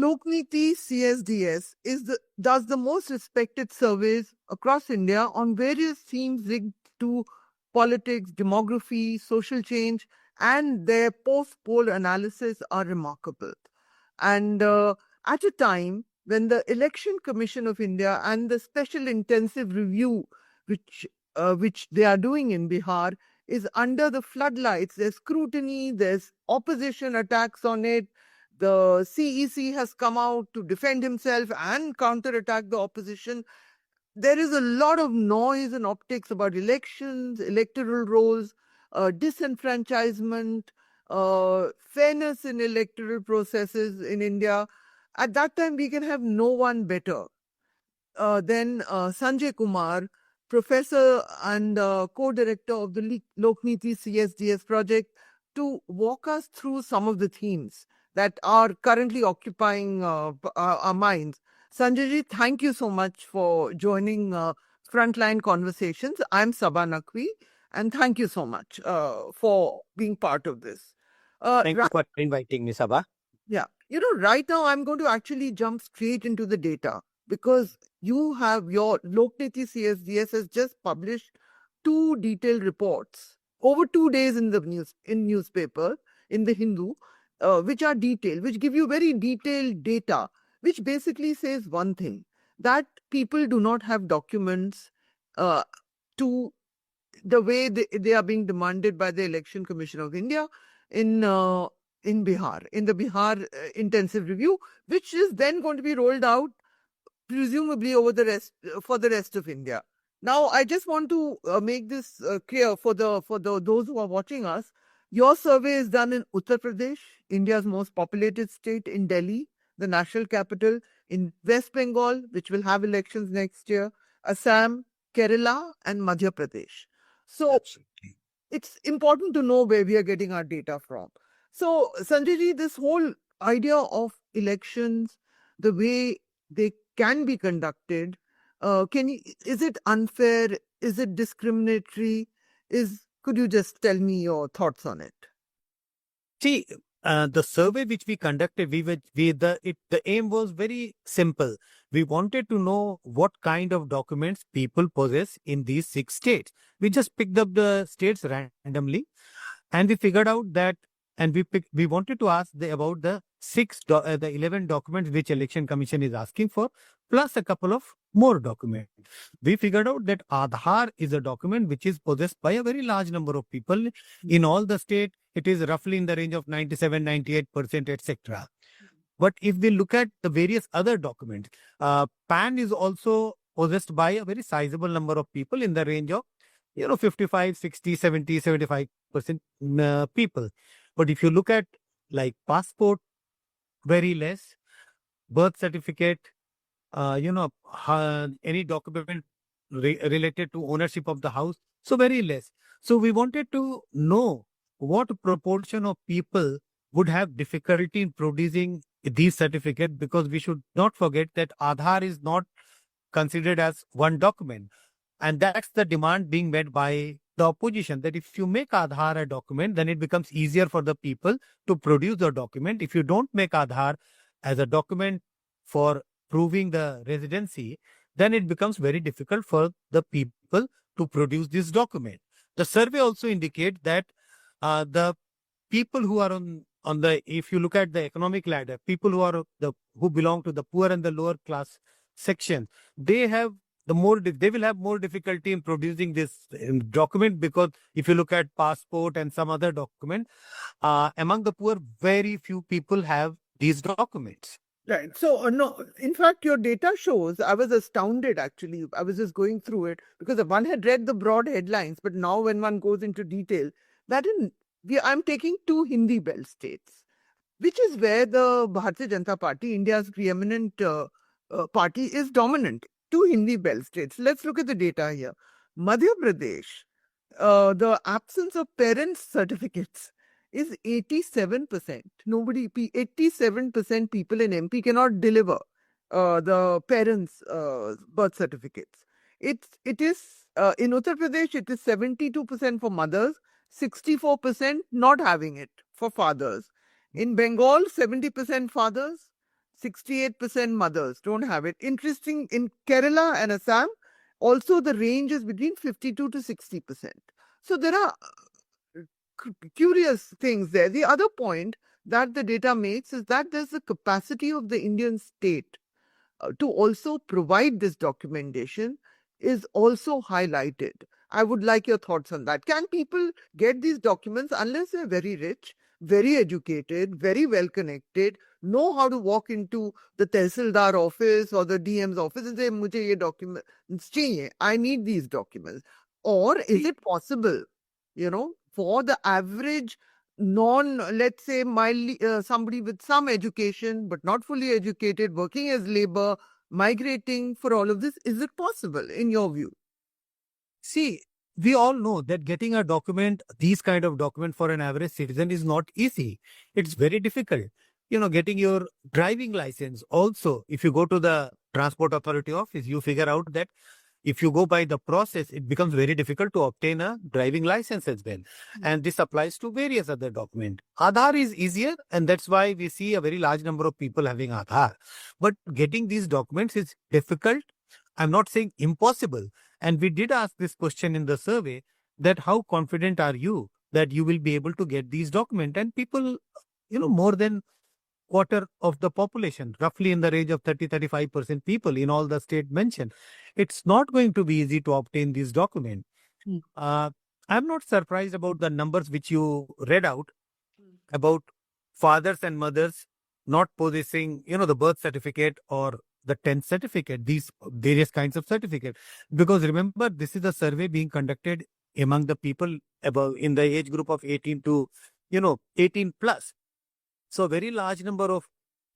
Lokniti CSDS does the most respected surveys across India on various themes linked to politics, demography, social change, and their post-poll analysis are remarkable. And at a time when the Election Commission of India and the special intensive review which they are doing in Bihar is under the floodlights, there's scrutiny, there's opposition attacks on it. The CEC has come out to defend himself and counterattack the opposition. There is a lot of noise and optics about elections, electoral rolls, disenfranchisement, fairness in electoral processes in India. At that time, we can have no one better than Sanjay Kumar, professor and co-director of the Lokniti CSDS project, to walk us through some of the themes that are currently occupying our minds. Sanjayji, thank you so much for joining Frontline Conversations. I'm Sabha Naqvi, and thank you so much for being part of this. Thank you for inviting me, Sabha. Yeah. Right now I'm going to actually jump straight into the data because you have your Lokniti CSDS has just published 2 detailed reports over 2 days in the newspaper, in the Hindu, which are detailed, which give you very detailed data, which basically says one thing, that people do not have documents to the way they are being demanded by the Election Commission of India in Bihar, in the Bihar intensive review, which is then going to be rolled out presumably over the rest for the rest of India. Now, I just want to make this clear for those who are watching us. Your survey is done in Uttar Pradesh, India's most populated state, in Delhi, the national capital, in West Bengal, which will have elections next year, Assam, Kerala, and Madhya Pradesh. So it's important to know where we are getting our data from. So, Sanjayji, this whole idea of elections, the way they can be conducted, is it unfair? Is it discriminatory? Could you just tell me your thoughts on it? See, the survey which we conducted, the aim was very simple. We wanted to know what kind of documents people possess in these 6 states. We just picked up the states randomly, and we figured out that, and we wanted to ask about the 11 documents which Election Commission is asking for, plus a couple of more documents. We figured out that Aadhaar is a document which is possessed by a very large number of people in all the state. It is roughly in the range of 97, 98%, etc. But if we look at the various other documents, PAN is also possessed by a very sizable number of people in the range of 55, 60, 70, 75% people. But if you look at like passport, very less, birth certificate, any document related to ownership of the house, so very less. So we wanted to know what proportion of people would have difficulty in producing these certificates, because we should not forget that Aadhaar is not considered as one document. And that's the demand being made by the opposition, that if you make Aadhaar a document, then it becomes easier for the people to produce the document. If you don't make Aadhaar as a document for proving the residency, then it becomes very difficult for the people to produce this document. The survey also indicates that the people who are on the, if you look at the economic ladder, people who belong to the poor and the lower class section, they will have more difficulty in producing this document, because if you look at passport and some other document, among the poor, very few people have these documents. Right. So, no, in fact, your data shows, I was astounded actually. I was just going through it because one had read the broad headlines, but now when one goes into detail, I'm taking 2 Hindi belt states, which is where the Bharatiya Janata Party, India's preeminent party, is dominant. 2 Hindi belt states. Let's look at the data here. Madhya Pradesh, the absence of parents' certificates is 87%. 87% people in MP cannot deliver the parents' birth certificates. It is in Uttar Pradesh, it is 72% for mothers, 64% not having it for fathers. In Bengal, 70% fathers, 68% mothers don't have it. Interesting, in Kerala and Assam, also the range is between 52 to 60%. So there are curious things there. The other point that the data makes is that there's the capacity of the Indian state to also provide this documentation is also highlighted. I would like your thoughts on that. Can people get these documents unless they're very rich, very educated, very well connected, know how to walk into the Tehsildar office or the DM's office and say, "Mujhe ye documents chahiye. I need these documents." Or is it possible, for the average let's say, mildly, somebody with some education but not fully educated, working as labor, migrating for all of this, is it possible in your view? See, we all know that getting a document, these kind of document for an average citizen is not easy. It's very difficult. Getting your driving license also, if you go to the Transport Authority office, you figure out that if you go by the process, it becomes very difficult to obtain a driving license as well. And this applies to various other documents. Aadhaar is easier, and that's why we see a very large number of people having Aadhaar. But getting these documents is difficult. I'm not saying impossible. And we did ask this question in the survey, that how confident are you that you will be able to get these documents? And people, more than quarter of the population, roughly in the range of 30-35% people in all the state mentioned, it's not going to be easy to obtain these documents. I'm not surprised about the numbers which you read out about fathers and mothers not possessing, the birth certificate or the 10th certificate, these various kinds of certificate. Because remember, this is a survey being conducted among the people above in the age group of 18 to, 18 plus. So a very large number of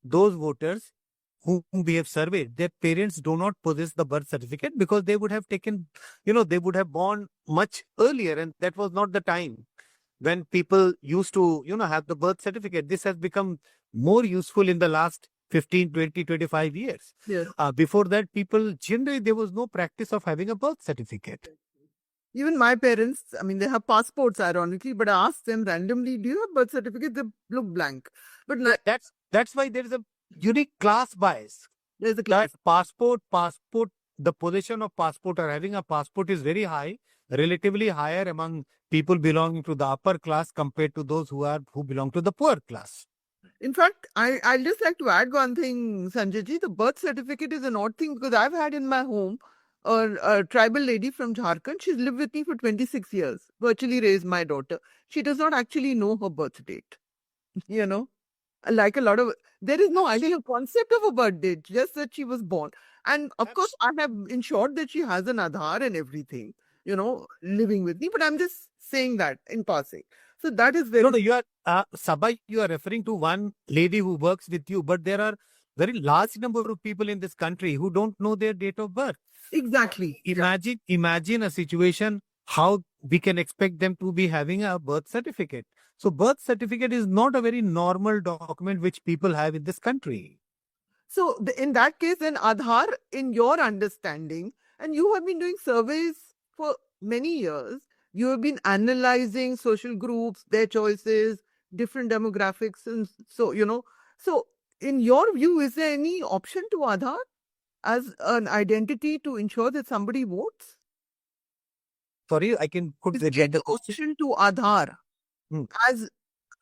those voters whom we have surveyed, their parents do not possess the birth certificate because they would have taken, they would have born much earlier, and that was not the time when people used to, have the birth certificate. This has become more useful in the last 15, 20, 25 years. Yes. Before that, people generally, there was no practice of having a birth certificate. Even my parents, they have passports, ironically, but I asked them randomly, "Do you have birth certificate?" They look blank. But that's why there is a unique class bias. There's a class. Passport, the possession of passport or having a passport is very high, relatively higher among people belonging to the upper class compared to those who belong to the poor class. In fact, I'd just like to add one thing, Sanjay ji. The birth certificate is an odd thing because I've had in my home a tribal lady from Jharkhand. She's lived with me for 26 years, virtually raised my daughter. She does not actually know her birth date. Like a lot of, there is no ideal concept of a birth date, just that she was born. And of course, I have ensured that she has an Aadhaar and everything, living with me. But I'm just saying that in passing. So that is very... No, you are, Sabha, you are referring to one lady who works with you, but there are very large number of people in this country who don't know their date of birth. Exactly. Imagine a situation how we can expect them to be having a birth certificate. So birth certificate is not a very normal document which people have in this country. So in that case, then Aadhaar, in your understanding, and you have been doing surveys for many years, you have been analyzing social groups, their choices, different demographics, and so, so in your view, is there any option to Aadhaar as an identity to ensure that somebody votes? Sorry, I can put the option to Aadhaar as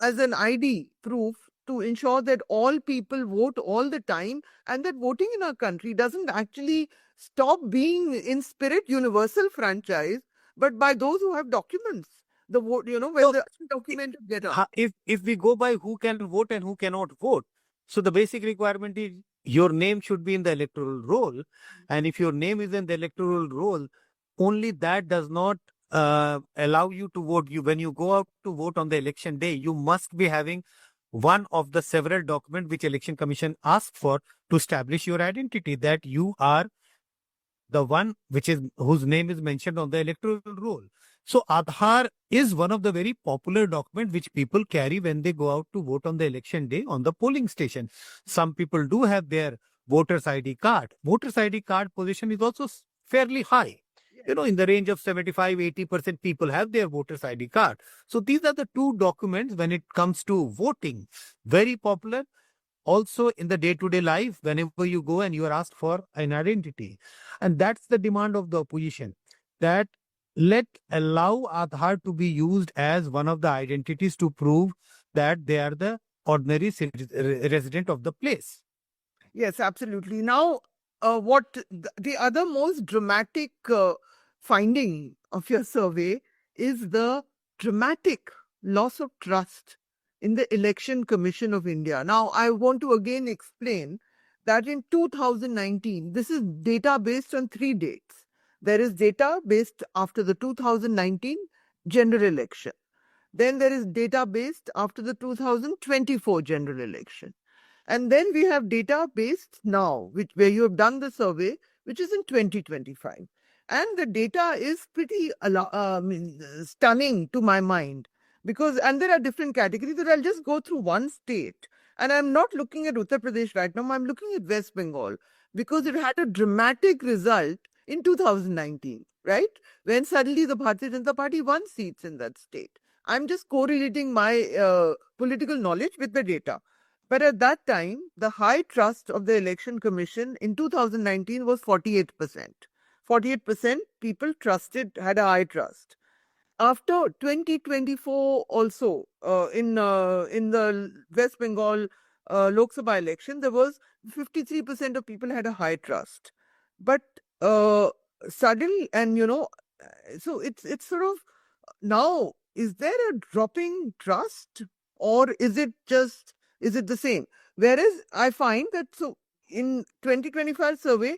an ID proof to ensure that all people vote all the time, and that voting in our country doesn't actually stop being in spirit universal franchise, but by those who have documents. The vote, where the document get up. If we go by who can vote and who cannot vote, so the basic requirement is your name should be in the electoral roll, and if your name is in the electoral roll, only that does not allow you to vote. When you go out to vote on the election day, you must be having one of the several documents which Election Commission asks for to establish your identity, that you are the one whose name is mentioned on the electoral roll. So Aadhaar is one of the very popular documents which people carry when they go out to vote on the election day on the polling station. Some people do have their voters ID card. Voters ID card position is also fairly high. In the range of 75-80% people have their voters ID card. So these are the two documents when it comes to voting. Very popular. also in the day-to-day life, whenever you go and you are asked for an identity. And that's the demand of the opposition, that allow Aadhaar to be used as one of the identities to prove that they are the ordinary resident of the place. Yes, absolutely. Now, the other most dramatic finding of your survey is the dramatic loss of trust in the Election Commission of India. Now, I want to again explain that in 2019, this is data based on 3 dates. There is data based after the 2019 general election. Then there is data based after the 2024 general election. And then we have data based now, where you have done the survey, which is in 2025. And the data is pretty stunning to my mind, and there are different categories that I'll just go through one state. And I'm not looking at Uttar Pradesh right now, I'm looking at West Bengal, because it had a dramatic result in 2019, right? When suddenly the Bharatiya Janata Party won seats in that state. I'm just correlating my political knowledge with the data. But at that time, the high trust of the Election Commission in 2019 was 48%. 48% people had a high trust. After 2024 also, in the West Bengal Lok Sabha election, there was 53% of people had a high trust. But suddenly, and so it's sort of, now, is there a dropping trust, or is it the same? Whereas I find that, so in 2025 survey,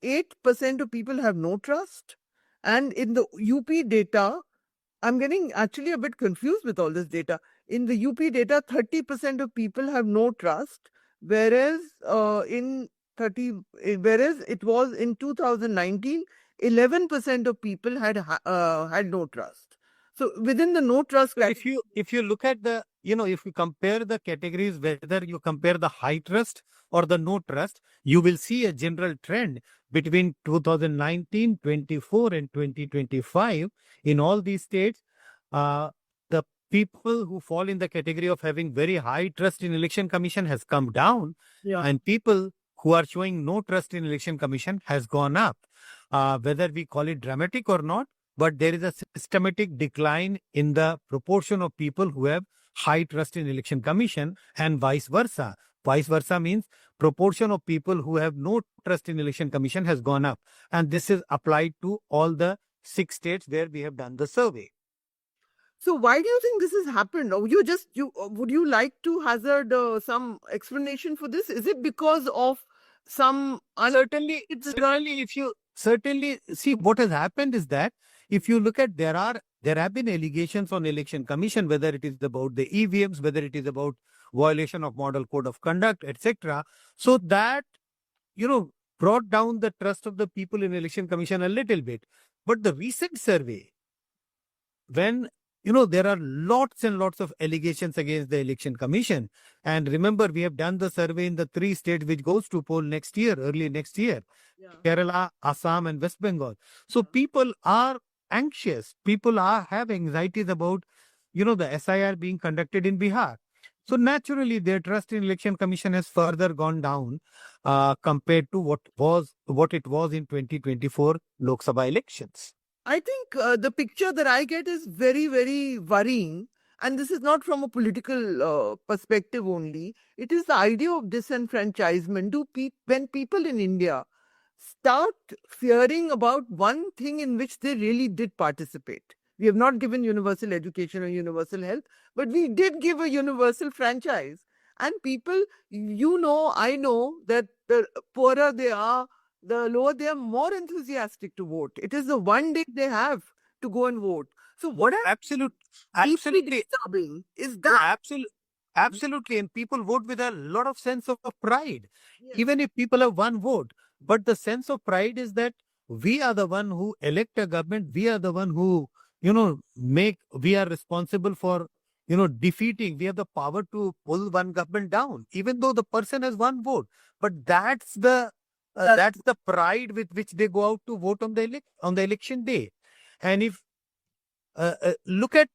8% of people have no trust. And in the UP data, I'm getting actually a bit confused with all this data. In the UP data, 30% of people have no trust, whereas whereas it was in 2019, 11% of people had no trust. So within the no trust, if you look at the, if you compare the categories, whether you compare the high trust or the no trust, you will see a general trend between 2019, 24 and 2025 in all these states. The people who fall in the category of having very high trust in Election Commission has come down, and people who are showing no trust in Election Commission has gone up. Whether we call it dramatic or not, but there is a systematic decline in the proportion of people who have high trust in Election Commission, and vice versa. Vice versa means proportion of people who have no trust in Election Commission has gone up. And this is applied to all the 6 states where we have done the survey. So why do you think this has happened? Or would you like to hazard some explanation for this? Is it because of some certainly if you see, what has happened is that if you look at, there have been allegations on Election Commission, whether it is about the EVMs, whether it is about violation of Model Code of Conduct, etc. So that, brought down the trust of the people in Election Commission a little bit. But the recent survey, when there are lots and lots of allegations against the Election Commission. And remember, we have done the survey in the 3 states which goes to poll next year, early next year, Kerala, Assam and West Bengal. So people are anxious. People have anxieties about, the SIR being conducted in Bihar. So naturally, their trust in Election Commission has further gone down compared to what it was in 2024 Lok Sabha elections. I think the picture that I get is very, very worrying. And this is not from a political perspective only. It is the idea of disenfranchisement. When people in India start fearing about one thing in which they really did participate. We have not given universal education or universal health, but we did give a universal franchise. And people, I know that the poorer they are, the lower they are, more enthusiastic to vote. It is the one day they have to go and vote. So what absolutely disturbing is that absolutely, and people vote with a lot of sense of pride, even if people have one vote. But the sense of pride is that we are the one who elect a government. We are the one who we are responsible for defeating. We have the power to pull one government down, even though the person has one vote. But that's the pride with which they go out to vote on the election day. And if look at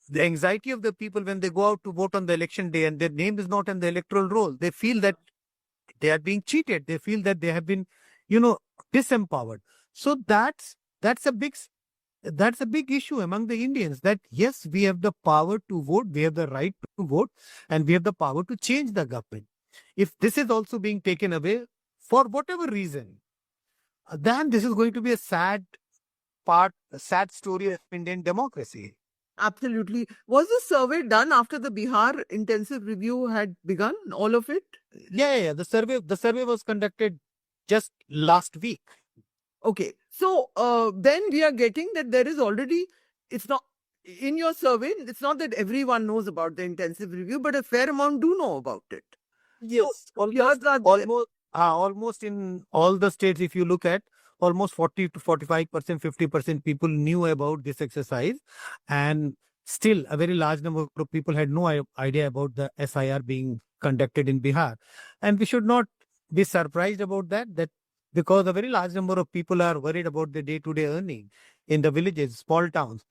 the anxiety of the people when they go out to vote on the election day and their name is not in the electoral roll. They feel that they are being cheated. They feel that they have been, you know, disempowered. So that's a that's a big issue among the Indians, that yes, we have the power to vote, we have the right to vote, and we have the power to change the government. If this is also being taken away for whatever reason, then this is going to be a sad story of Indian democracy. Absolutely. Was the survey done after the Bihar intensive review had begun? All of it? Yeah. The survey was conducted just last week. Okay. So then we are getting that there is already, it's not in your survey, it's not that everyone knows about the intensive review, but a fair amount do know about it. Yes, Here's almost in all the states, if you look at, almost 40 to 45%, 50% people knew about this exercise, and still a very large number of people had no idea about the SIR being conducted in Bihar. And we should not be surprised about that because a very large number of people are worried about the day-to-day earning in the villages, small towns.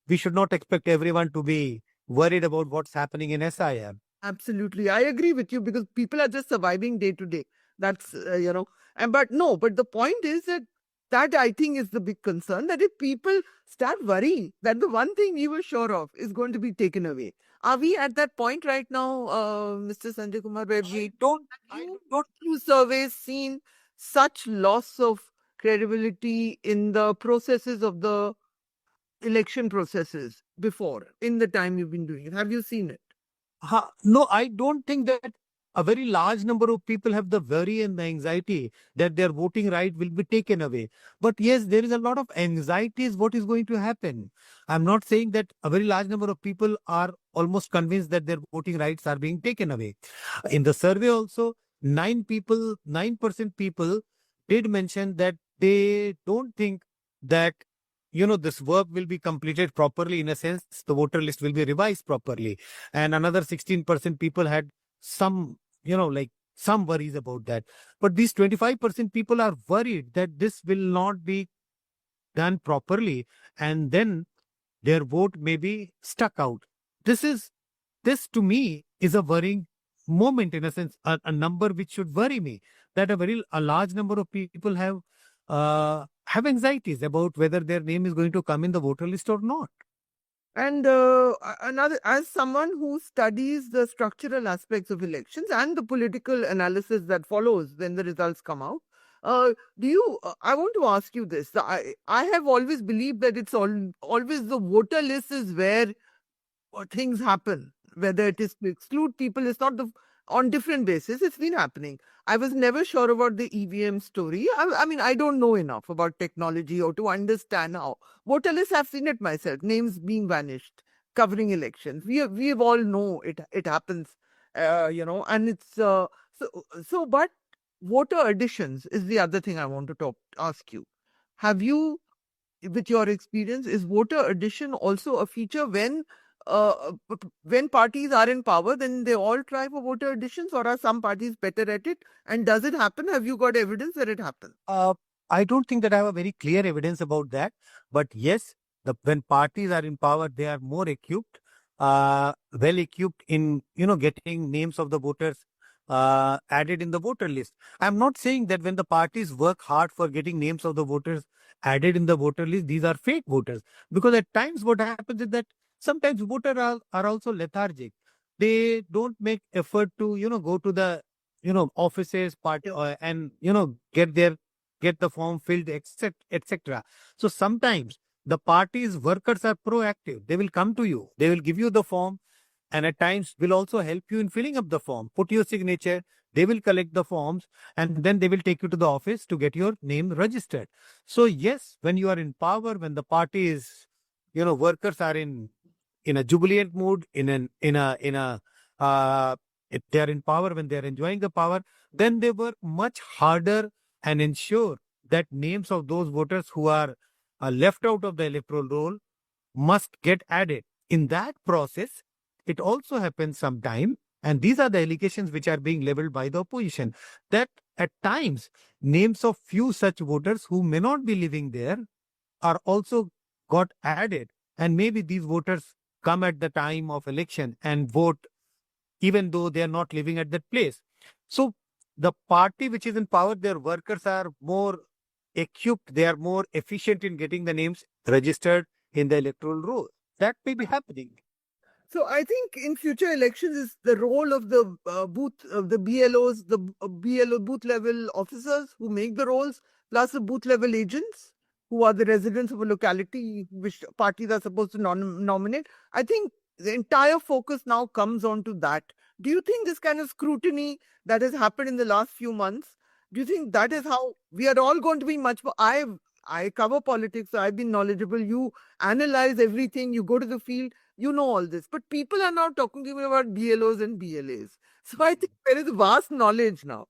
We should not expect everyone to be worried about what's happening in SIR. Absolutely. I agree with you because people are just surviving day to day. That's, but the point is that I think is the big concern, that if people start worrying that the one thing we were sure of is going to be taken away. Are we at that point right now, Mr. Sanjay Kumar, where we don't through surveys seen such loss of credibility in the processes of the election processes before, in the time you've been doing it? Have you seen it? No, I don't think that a very large number of people have the worry and the anxiety that their voting right will be taken away. But yes, there is a lot of anxiety is what is going to happen. I'm not saying that a very large number of people are almost convinced that their voting rights are being taken away. In the survey also, 9% people did mention that they don't think that this work will be completed properly, in a sense the voter list will be revised properly, and another 16% people had some some worries about that. But these 25% people are worried that this will not be done properly, and then their vote may be stuck out. This to me is a worrying moment, in a sense, a number which should worry me, that a large number of people have anxieties about whether their name is going to come in the voter list or not. And as someone who studies the structural aspects of elections and the political analysis that follows when the results come out, I want to ask you this. I have always believed that it's always the voter list is where things happen, whether it is to exclude people, it's not on different basis, it's been happening. I was never sure about the EVM story. I mean, I don't know enough about technology or to understand how. Voter lists, I've seen it myself, names being vanished, covering elections. We all know it happens, and it's, but voter additions is the other thing I want to ask you. Have you, with your experience, is voter addition also a feature when parties are in power, then they all try for voter additions, or are some parties better at it? And does it happen? Have you got evidence that it happens? I don't think that I have a very clear evidence about that. But yes, when parties are in power, they are more equipped, well equipped in getting names of the voters added in the voter list. I'm not saying that when the parties work hard for getting names of the voters added in the voter list, these are fake voters. Because at times what happens is that sometimes voters are also lethargic. They don't make effort to go to the offices party and get the form filled, etc. So sometimes the party's workers are proactive. They will come to you, they will give you the form, and at times will also help you in filling up the form. Put your signature, they will collect the forms, and then they will take you to the office to get your name registered. So yes, when you are in power, when the party is workers are in a jubilant mood, if they are in power, when they are enjoying the power, then they work much harder and ensure that names of those voters who are left out of the electoral roll must get added. In that process, it also happens sometime, and these are the allegations which are being leveled by the opposition, that at times names of few such voters who may not be living there are also got added, and maybe these voters come at the time of election and vote, even though they are not living at that place. So the party which is in power, their workers are more equipped, they are more efficient in getting the names registered in the electoral roll. That may be happening. So I think in future elections is the role of the the BLOs, the BLO booth level officers who make the rolls, plus the booth level agents who are the residents of a locality which parties are supposed to nominate. I think the entire focus now comes on to that. Do you think this kind of scrutiny that has happened in the last few months, do you think that is how we are all going to be much more? I cover politics, so I've been knowledgeable. You analyze everything, you go to the field, you know all this, but people are now talking to me about BLOs and BLAs. So I think there is vast knowledge now,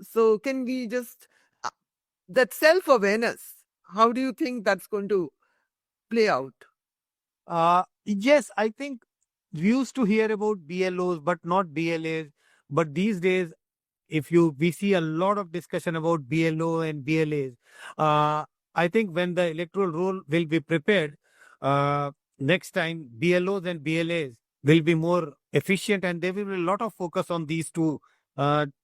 So can we just that self-awareness? How do you think that's going to play out? Yes, I think we used to hear about BLOs, but not BLAs. But these days, we see a lot of discussion about BLO and BLAs. I think when the electoral roll will be prepared, next time BLOs and BLAs will be more efficient, and there will be a lot of focus on these two, BLAs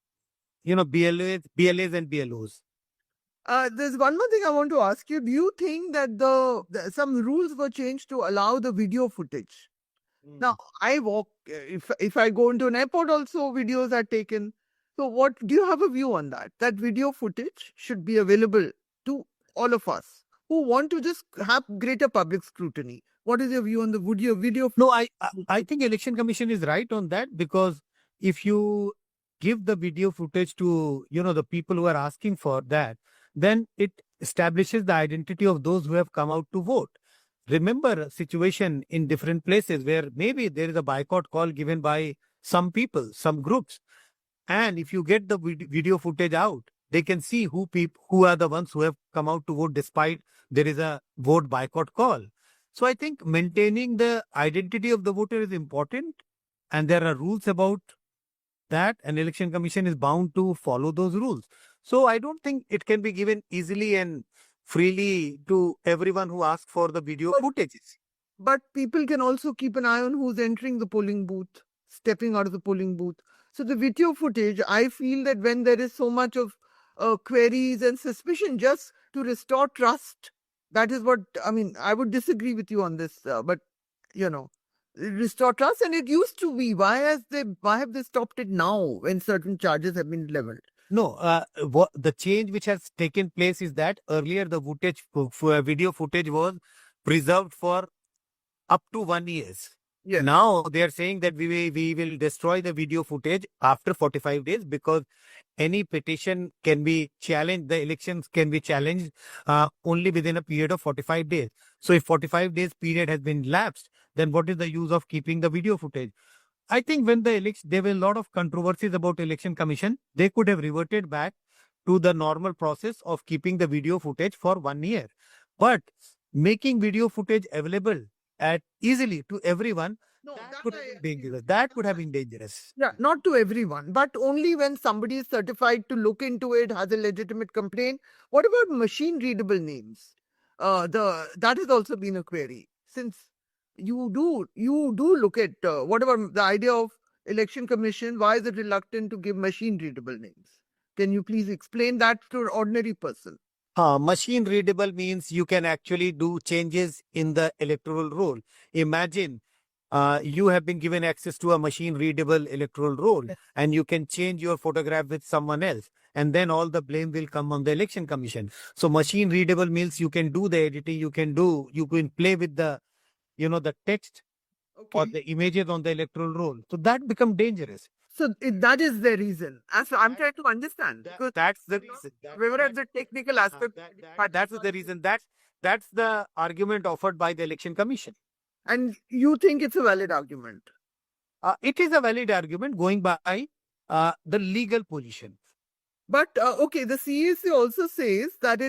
and BLOs. There's one more thing I want to ask you. Do you think that some rules were changed to allow the video footage? Now, I walk, if I go into an airport also, videos are taken. So what, do you have a view on that? That video footage should be available to all of us who want to just have greater public scrutiny. What is your view on the video? No, I think Election Commission is right on that, because if you give the video footage to, the people who are asking for that, then it establishes the identity of those who have come out to vote. Remember a situation in different places where maybe there is a boycott call given by some people, some groups. And if you get the video footage out, they can see who are the ones who have come out to vote despite there is a vote boycott call. So I think maintaining the identity of the voter is important, and there are rules about that, and Election Commission is bound to follow those rules. So I don't think it can be given easily and freely to everyone who asks for the video footages. But people can also keep an eye on who's entering the polling booth, stepping out of the polling booth. So the video footage, I feel that when there is so much of queries and suspicion, just to restore trust, that is what, I would disagree with you on this, but, restore trust. And it used to be, why have they stopped it now when certain charges have been leveled? No, the change which has taken place is that earlier the video footage was preserved for up to 1 year. Yes. Now they are saying that we will destroy the video footage after 45 days, because any petition can be challenged, the elections can be challenged only within a period of 45 days. So if 45 days period has been lapsed, then what is the use of keeping the video footage? I think when there were a lot of controversies about Election Commission, they could have reverted back to the normal process of keeping the video footage for 1 year. But making video footage available easily to everyone, that could have been dangerous. Yeah, not to everyone, but only when somebody is certified to look into it, has a legitimate complaint. What about machine readable names? That has also been a query. Since you do look at whatever the idea of Election Commission, why is it reluctant to give machine readable names? Can you please explain that to an ordinary person? Machine readable means you can actually do changes in the electoral roll. Imagine you have been given access to a machine readable electoral roll, and you can change your photograph with someone else, and then all the blame will come on the Election Commission. So machine readable means you can do the editing, you can play with the the text or the images on the electoral roll. So that becomes dangerous. So that is the reason. So I'm trying to understand. That's the reason. Whereas the technical aspect. That's the reason. That's the argument offered by the Election Commission. And you think it's a valid argument? It is a valid argument going by the legal position. But okay, the CEC also says that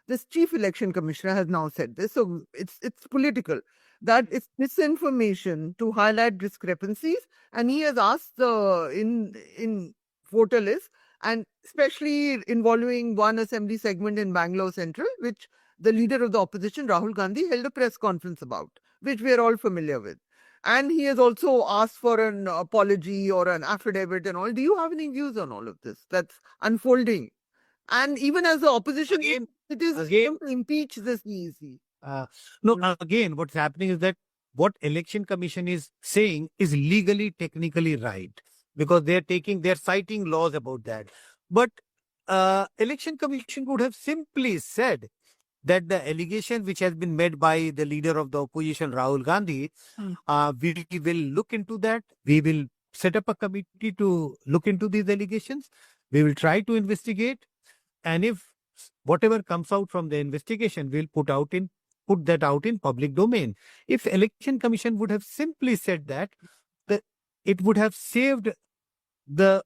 this chief election commissioner has now said this, so it's political, that it's misinformation to highlight discrepancies, and he has asked in voter lists, and especially involving one assembly segment in Bangalore Central, which the leader of the opposition, Rahul Gandhi, held a press conference about, which we are all familiar with. And he has also asked for an apology or an affidavit and all. Do you have any views on all of this that's unfolding? And even as the opposition, Again, it is again, to impeach this easy. no, again, what's happening is that what election commission is saying is legally, technically right because they're citing laws about that. But election commission would have simply said that the allegation which has been made by the leader of the opposition, Rahul Gandhi, we will look into that. We will set up a committee to look into these allegations. We will try to investigate. And if whatever comes out from the investigation, we'll put that out in public domain. If election commission would have simply said that, it would have saved the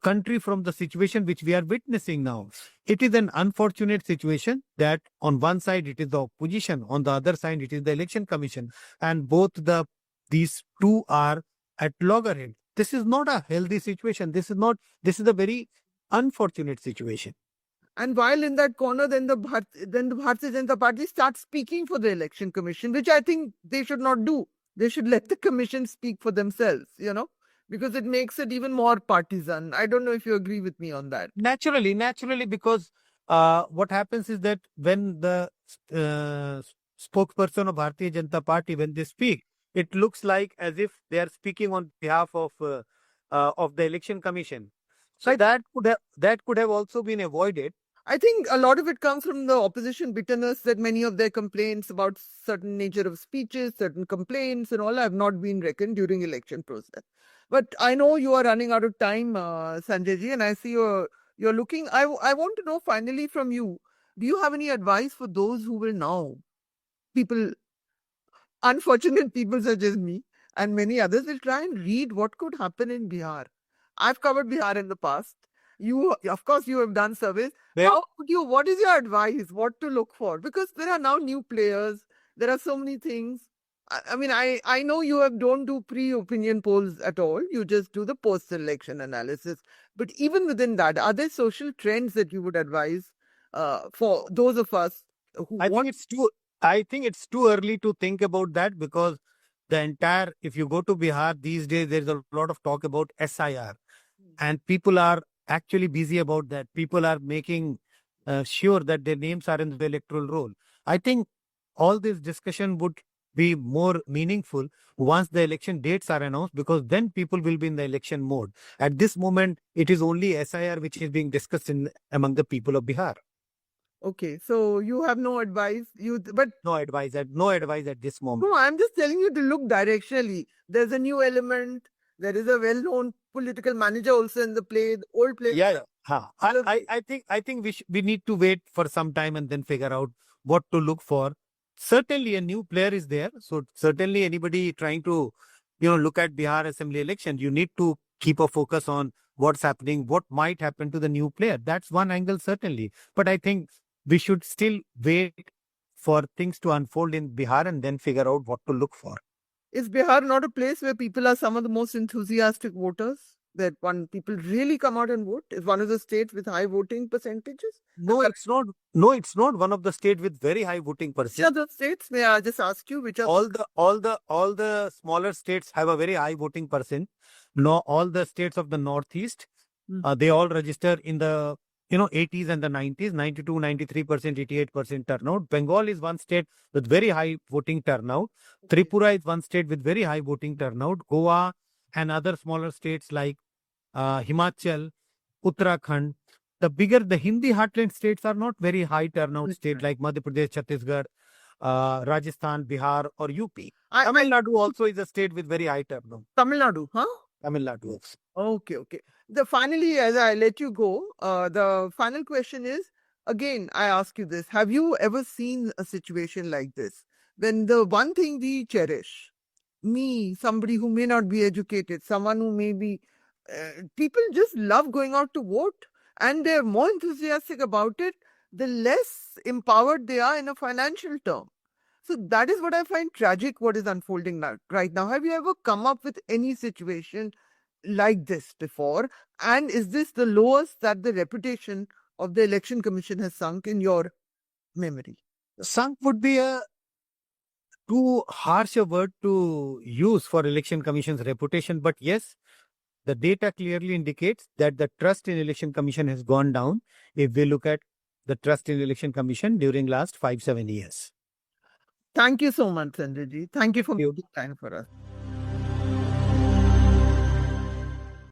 country from the situation which we are witnessing now. It is an unfortunate situation that on one side it is the opposition, on the other side it is the election commission, and these two are at loggerheads. This is not a healthy situation. This is a very unfortunate situation. And while in that corner, then the Bharatiya Janata Party starts speaking for the election commission, which I think they should not do. They should let the commission speak for themselves, because it makes it even more partisan. I don't know if you agree with me on that. Naturally, because what happens is that when the spokesperson of Bharatiya Janata Party, when they speak, it looks like as if they are speaking on behalf of the election commission. So that could have also been avoided. I think a lot of it comes from the opposition bitterness that many of their complaints about certain nature of speeches, certain complaints and all have not been reckoned during election process. But I know you are running out of time, Sanjay ji, and I see you're looking. I want to know finally from you, do you have any advice for those who will now, unfortunate people such as me and many others will try and read what could happen in Bihar? I've covered Bihar in the past. You, of course, you have done service. What is your advice? What to look for? Because there are now new players. There are so many things. I mean, I know you don't do pre-opinion polls at all. You just do the post-election analysis. But even within that, are there social trends that you would advise for those of us who I think it's too early to think about that because if you go to Bihar these days, there's a lot of talk about SIR and people are actually busy about that. People are making sure that their names are in the electoral roll. I think all this discussion would be more meaningful once the election dates are announced because then people will be in the election mode. At this moment, it is only SIR which is being discussed among the people of Bihar. Okay, so you have no advice. No advice at this moment. No, I'm just telling you to look directionally. There's a new element. There is a well-known political manager also in the play. The old play. Yeah. I think we need to wait for some time and then figure out what to look for. Certainly, a new player is there. So certainly, anybody trying to look at Bihar Assembly election, you need to keep a focus on what's happening, what might happen to the new player. That's one angle certainly. But I think we should still wait for things to unfold in Bihar and then figure out what to look for. Is Bihar not a place where people are some of the most enthusiastic voters? That people really come out and vote? Is one of the states with high voting percentages? No, it's not. No, it's not one of the states with very high voting percentage. Which are the states? May I just ask you which are all the smaller states have a very high voting percent. No, all the states of the Northeast, they all register in the 80s and the 90s, 92, 93%, 88% turnout. Bengal is one state with very high voting turnout. Tripura is one state with very high voting turnout. Goa and other smaller states like Himachal, Uttarakhand. The Hindi heartland states are not very high turnout states like Madhya Pradesh, Chhattisgarh, Rajasthan, Bihar or UP. Tamil Nadu also is a state with very high turnout. Tamil Nadu, huh? Tamil Nadu. Okay. Finally, as I let you go, the final question is, again, I ask you this. Have you ever seen a situation like this? When the one thing we cherish, me, somebody who may not be educated, someone who may be, people just love going out to vote and they're more enthusiastic about it, the less empowered they are in a financial term. So that is what I find tragic, what is unfolding right now. Have you ever come up with any situation like this before? And is this the lowest that the reputation of the Election Commission has sunk in your memory? Sunk would be a too harsh a word to use for Election Commission's reputation, but yes, the data clearly indicates that the trust in Election Commission has gone down if we look at the trust in Election Commission during last 5-7 years. Thank you so much, Sanjay ji. Thank you for Thank you. making time for us.